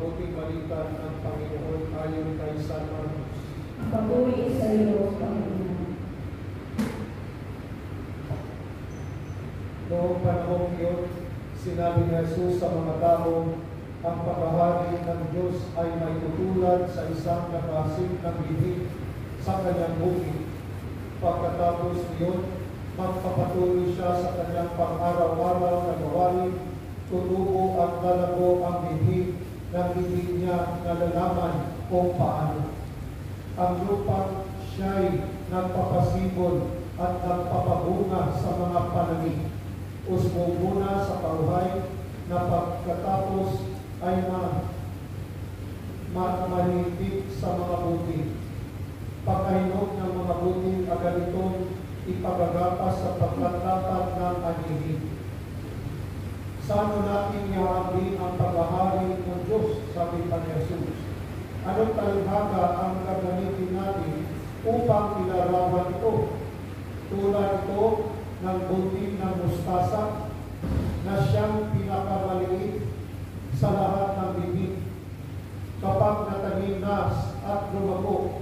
mabuting balita ng Panginoon ayon kay San Marcos. Papuri sa iyo, Panginoon. Noong panahong iyon, sinabi ni Jesus sa mga tao, ang paghahari ng Diyos ay may tutulad sa isang nakasing ng bihig sa kanyang bukid. Pagkatapos niyon, magpapatuloy siya sa kanyang pang-araw-araw na gawain, tutubo at lalago ang bihig ng hindi niya nalalaman kung paano. Ang lupang siya'y nagpapasibol at nagpapabunga sa mga panangin. Usbong muna sa pauhay na pagkatapos ay mahitig sa mga buti. Pagkainog ng mga buti, agad itong ipagagapas sa pagkatapat ng anihig. Saan natin ihahagi ang paghahari ng Diyos, sabi pa ni Jesus? Anong talhaga ang gagamitin natin upang ilarawan ito? Tulad ito ng buti ng mustasa na siyang pinakamaliit sa lahat ng bibig. Kapag natanim na at lumago,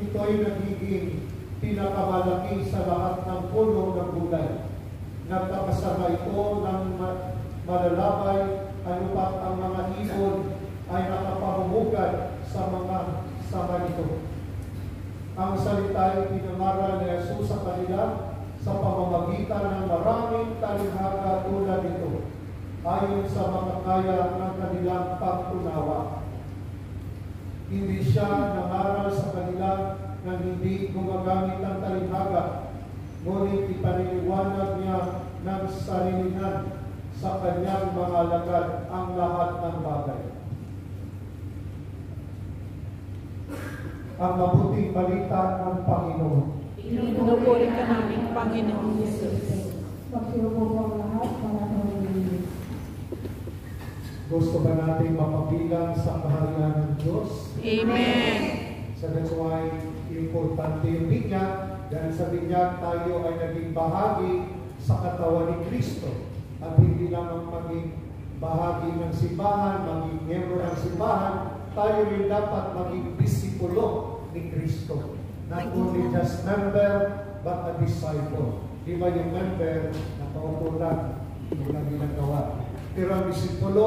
ito'y nagiging pinakamalaki sa lahat ng puno ng gulay. Nagkakasama ito ng malalabay, ano pat ang mga ibon ay nakapahumugad sa mga sama nito. Ang salita ay pinangaral ni Jesus sa kanila sa pamamagitan ng maraming talihara tulad nito, ayon sa mga kaya ng kanilang pag-unawa. Hindi siya nangaral sa kanila na hindi gumagamit ng talihara, ngunit ipaniliwanag niya ng sarilinan sa kanyang mga alagad ang lahat ng bagay. Ang mabuting balita ng Panginoon. Pinupuri ka namin, Panginoon Jesus. Magsirupo po ang lahat para tawagin. Gusto ba natin mapabilang sa kaharian ng Diyos? Amen. So that's why importante yung binyag, dahil sa binyag tayo ay naging bahagi sa katawan ni Kristo. At hindi lamang maging bahagi ng simbahan, maging miyembro ng simbahan, tayo rin dapat maging disipulo ni Kristo. Not only just member, but a disciple. Di ba yung member, nakaupo lang, walang ginagawa. Pero ang disipulo,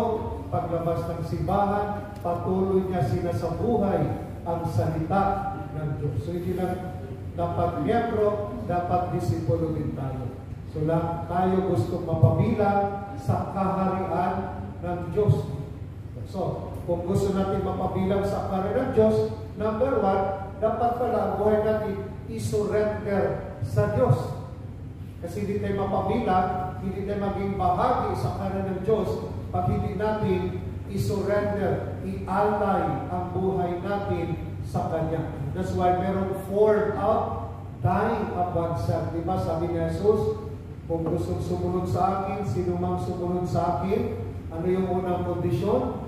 paglabas ng simbahan, patuloy niya sinasabuhay ang salita ng Diyos. So hindi lang dapat miyembro, dapat disipulo din tayo. So lang tayo gusto mapabilang sa kaharian ng Diyos. So, kung gusto natin mapabilang sa kaharian ng Diyos, number one, dapat pala ang buhay natin isurrender sa Diyos. Kasi hindi tayo mapabilang, hindi tayo maging bahagi sa kaharian ng Diyos pag hindi natin isurrender, ialay ang buhay natin sa Kanya. That's why meron form of dying of oneself. Diba sabi ni Jesus, kung gusto sumunod sa akin, sino mang sumunod sa akin, ano yung unang kondisyon?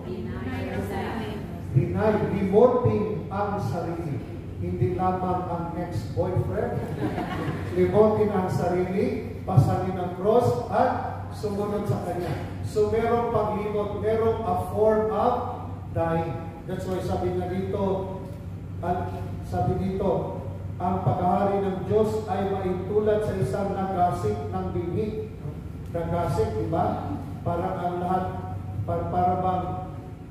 Deny, demoting ang sarili. Hindi lamang ang ex-boyfriend. Demoting ang sarili, pasanin ang cross, at sumunod sa Kanya. So merong paglimot, merong a form of dying. That's why sabi na dito, ang paghahari ng Diyos ay maitulad sa isang nagasik ng bihig. Nagasik, di ba? Parang ang lahat, para bang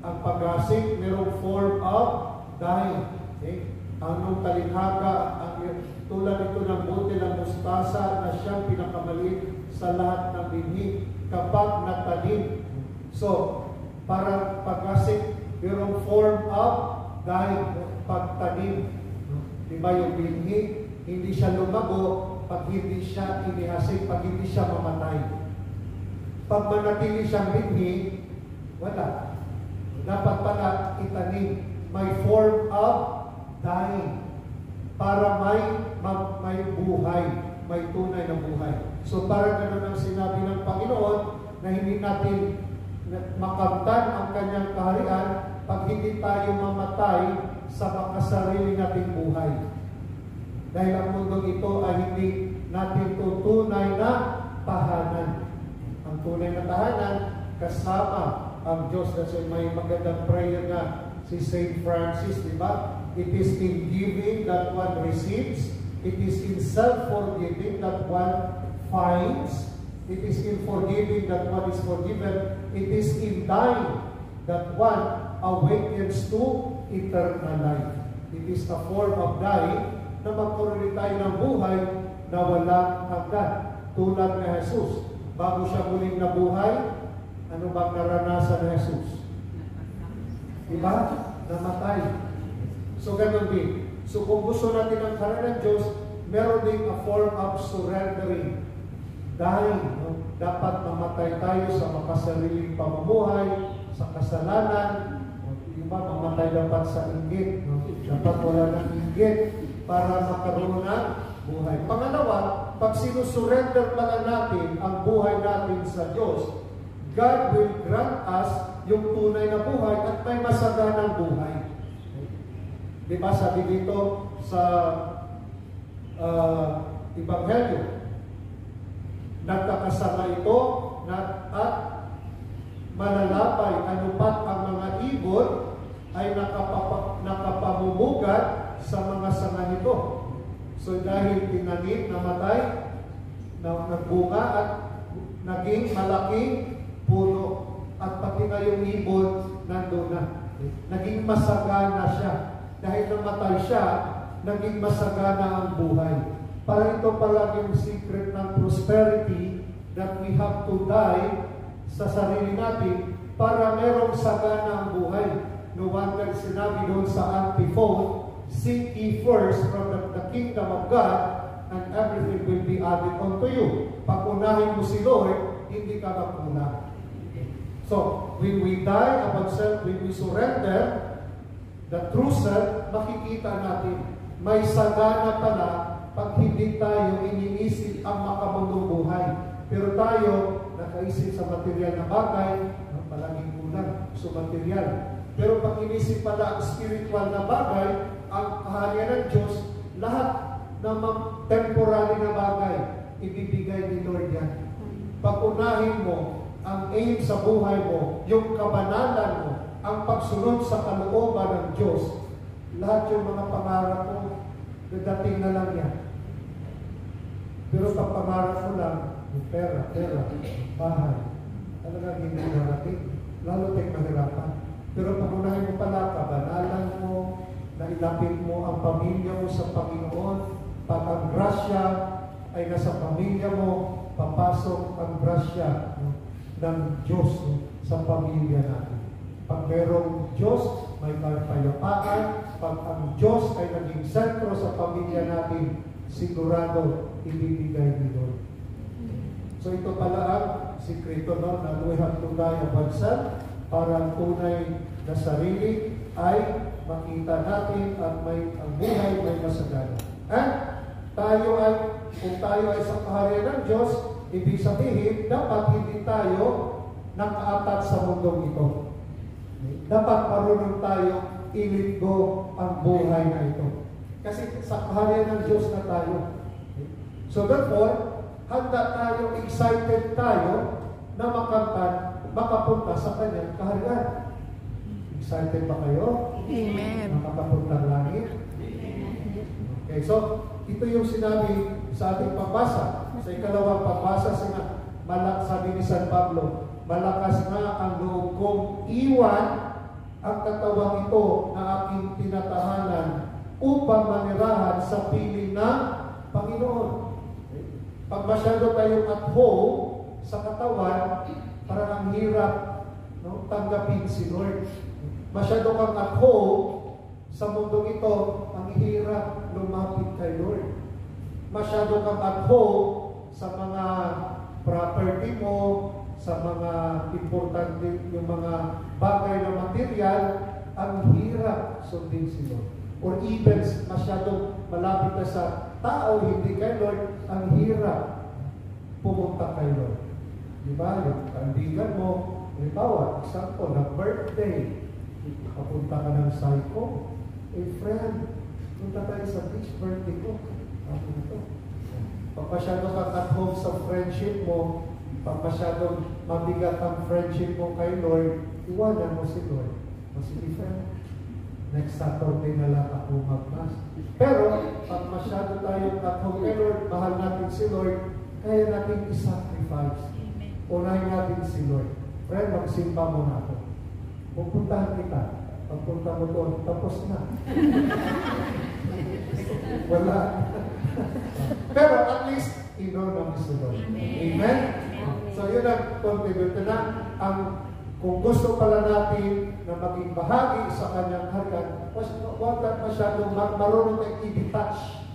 ang paggasik, merong form of dying. Okay? Anong talihaka, tulad ito ng buti ng mustasa na siyang pinakamaliit sa lahat ng bihig kapag natanim. So, parang paggasik, merong form of dying, pagtanim. Diba yung binhi, hindi siya lumago pag hindi siya inihasik, pag hindi siya mamatay. Pag manatili siyang binhi, wala. Dapat pala itanim. May form of dying para may buhay, may tunay na buhay. So parang ganun ang sinabi ng Panginoon na hindi natin makamtan ang Kanyang kaharian pag hindi tayo mamatay sa makasarili nating buhay. Dahil ang mundong ito ay hindi natin tunay na tahanan. Ang tunay na tahanan kasama ang Diyos. Kasi may magandang prayer na si Saint Francis, di ba? It is in giving that one receives. It is in self-forgiving that one finds. It is in forgiving that one is forgiven. It is in dying that one awakens to eternal life. It is a form of dying na magkaroon tayo ng buhay na walang hanggan. Tulad ni Jesus. Bago siya muling nabuhay, ano bang naranasan ni Jesus? Diba? Namatay. So, ganun din. So, kung gusto natin ang karan ng Diyos, meron din a form of surrendering. Dying. No? Dapat mamatay tayo sa makasariling pamumuhay, sa kasalanan. Diba? Mamatay dapat sa inggit. No? Dapat wala ng inggit para makaroon ng buhay. Pangalawa, pag sinusurrender pala natin ang buhay natin sa Diyos, God will grant us yung tunay na buhay at may masaganang buhay. Diba sabi dito sa Ebanghelyo, nagkakasama ito at malalapay anupat ang mga ibon ay nakapamumugat sa mga sanga nito. So dahil tinanim, namatay, nagbunga at naging malaking puno. At pati na yung ibon, nandun na. Naging masagana siya. Dahil namatay siya, naging masagana ang buhay. Para ito pala yung secret ng prosperity that we have to die sa sarili natin para merong sagana ang buhay. No wonder sinabi doon sa antiphon, seek ye first from the kingdom of God and everything will be added unto you. Pag unahin mo si Lord, hindi ka maguna. So, when we die about self, when we surrender, the true self, makikita natin, may sagana pala pag hindi tayo iniisip ang makamundong buhay. Pero tayo, nakaisip sa material na bagay, palaging kulang sa material. Pero pag inisip pala ang spiritual na bagay, ang kaharian ng Diyos, lahat ng temporary na bagay, ibibigay ni Lord yan. Pag unahin mo, ang aim sa buhay mo, yung kabanalan mo, ang pagsunod sa kalooban ng Diyos, lahat yung mga pangarap mo, dadating na lang yan. Pero pag pangarap mo lang, yung pera, bahay, talaga hindi narating. Lalo tayong mahirapan. Pero pag unahin mo pala, kabanalan mo, nailapit mo ang pamilya mo sa Panginoon, pag ang grasya ay nasa pamilya mo, papasok ang grasya ng Diyos sa pamilya natin. Pag merong Diyos, may kapayapaan. Pag ang Diyos ay naging sentro sa pamilya natin, sigurado ibibigay ni Lord. So ito pala ang sikreto na we have to die of oneself para ang tunay na sarili ay makita natin at ang buhay may masagana. At tayo ay, kung tayo ay sa kaharian ng Diyos, ibig sabihin, dapat hindi tayo nakaatat sa mundong ito. Dapat marunong tayo i-let-go ang buhay na ito. Kasi sa kaharian ng Diyos na tayo. So therefore, handa tayo, excited tayo na makapunta sa kanyang kaharian. Excited ba kayo? Amen. Na makapunta ng langit? Okay, so ito yung sinabi sa ating pagbasa. Sa ikalawang pagbasa, sabi ni San Pablo, malakas na ang loob kong iwan ang katawang ito na aking tinatahanan upang manirahan sa piling ng Panginoon. Pag masyado tayong at home sa katawan, parang ang hirap tanggapin si Lord. Masyado kang at home sa mundong ito, ang hirap lumapit kay Lord. Masyado kang at home sa mga property mo, sa mga importante, yung mga bagay na material, ang hirap sundin si Lord. Or even masyadong malapit na sa tao, hindi kay Lord, ang hirap pumunta kay Lord. Diba? Yung kaibigan mo, halimbawa, example, nag-birthday, kapunta ka ng psycho, friend, punta tayo sa beach, birthday ko. Ako ito. Pag masyado kang at home sa friendship mo, pag masyadong mabigat ang friendship mo kay Lord, iwanan mo si Lord. O sige, friend, next Saturday na lang ako mag-mass. Pero, pag masyado tayong at home kay Lord, mahal natin si Lord, kaya natin i-sacrifice. Unahin natin si Lord. Friend, magsimba mo na ako. Pupuntahan kita. Pagpunta mo doon, tapos na. Wala. Pero at least, namin si Lord. Amen? So yun ang contribute na. Kung gusto pala natin na maging bahagi sa kanyang harian, huwag lang masyadong marunong na i-detach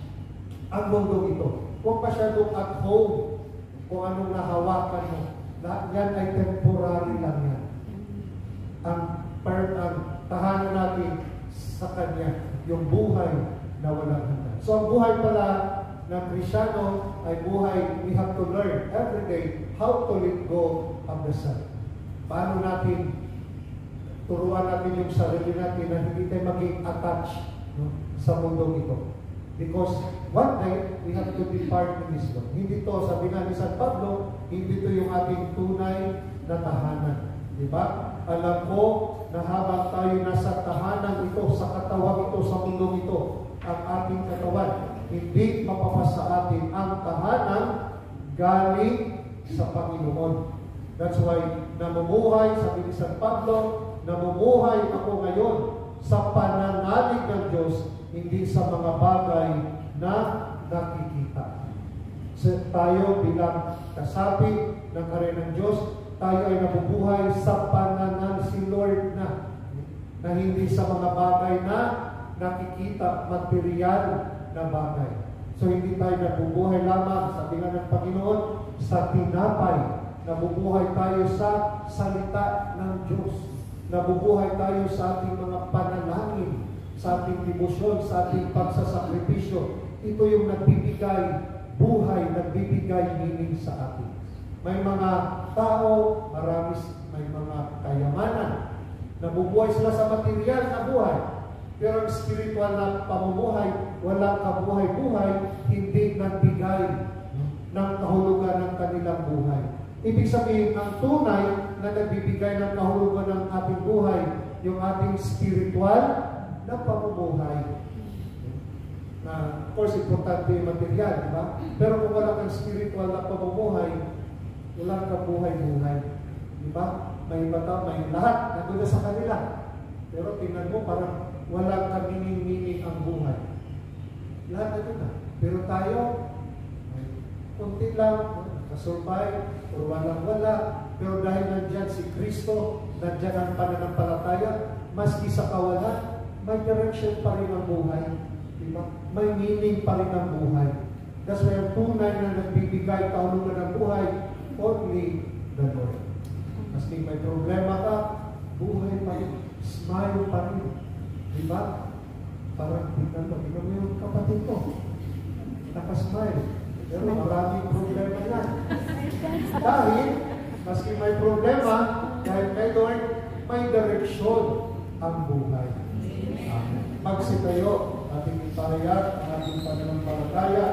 ang mundo ito. Huwag masyadong at home kung anong nahawakan mo. Yan ay temporary lang yan. Ang tahanan natin sa kanya, yung buhay na walang hanggan. So ang buhay pala ng Kristyano ay buhay, we have to learn every day how to let go of the self. Paano natin turuan natin yung sarili natin na hindi tayo maging attached sa mundo ito. Because one day, we have to depart in this world. Hindi to, sabi nga ni San Pablo, hindi to yung ating tunay na tahanan. Diba? Alam ko na habang tayo nasa tahanan ito, sa katawan ito, sa mundong ito, ang ating katawan, hindi mapapasa atin ang tahanan galing sa Panginoon. That's why namumuhay, sabi ni San Pablo, namumuhay ako ngayon sa pananalig ng Diyos, hindi sa mga bagay na nakikita. So, tayo bilang kasapi ng karya ng Diyos, tayo ay nabubuhay sa pananalig si Lord na hindi sa mga bagay na nakikita, material na bagay. So, hindi tayo nabubuhay lamang, sabi nga ng Panginoon, sa tinapay. Nabubuhay tayo sa salita ng Diyos. Nabubuhay tayo sa ating mga panalangin, sa ating debosyon, sa ating pagsasakripisyo. Ito yung nagbibigay buhay, nagbibigay meaning sa atin. May mga tao, may mga kayamanan. Nabubuhay sila sa material na buhay. Pero ang spiritual na pamumuhay, walang kabuhay-buhay, hindi nagbigay ng kahulugan ng kanilang buhay. Ibig sabihin, ang tunay na nagbibigay ng kahulugan ng ating buhay, yung ating spiritual na pamumuhay. Of course, importante yung material, di ba? Pero kung wala kang spiritual na pamumuhay, wala kang buhay-buhay. Di ba? May bata, may lahat, nandun na sa kanila. Pero tingnan mo, parang wala kang mining-mining ang buhay. Lahat nandun na. Pero tayo, kunti lang, kasurvive, o walang-wala, pero dahil nandyan si Kristo, nandyan ang pananampalataya, maski sa kawalan, may direction pa rin ang buhay. Diba? May meaning pa rin ang buhay. That's why ang tunay na nagbibigay kahulugan ng buhay, only the Lord. Maski may problema ka, buhay pa rin, smile pa rin. Diba? Parang tingnan mo yung kapatid ko, nakasmile. Pero maraming problema yan. Dahil, maski may problema, dahil kay Lord, may direksyon ang buhay. Magsitayo, ating iparayat, ating pananampalataya,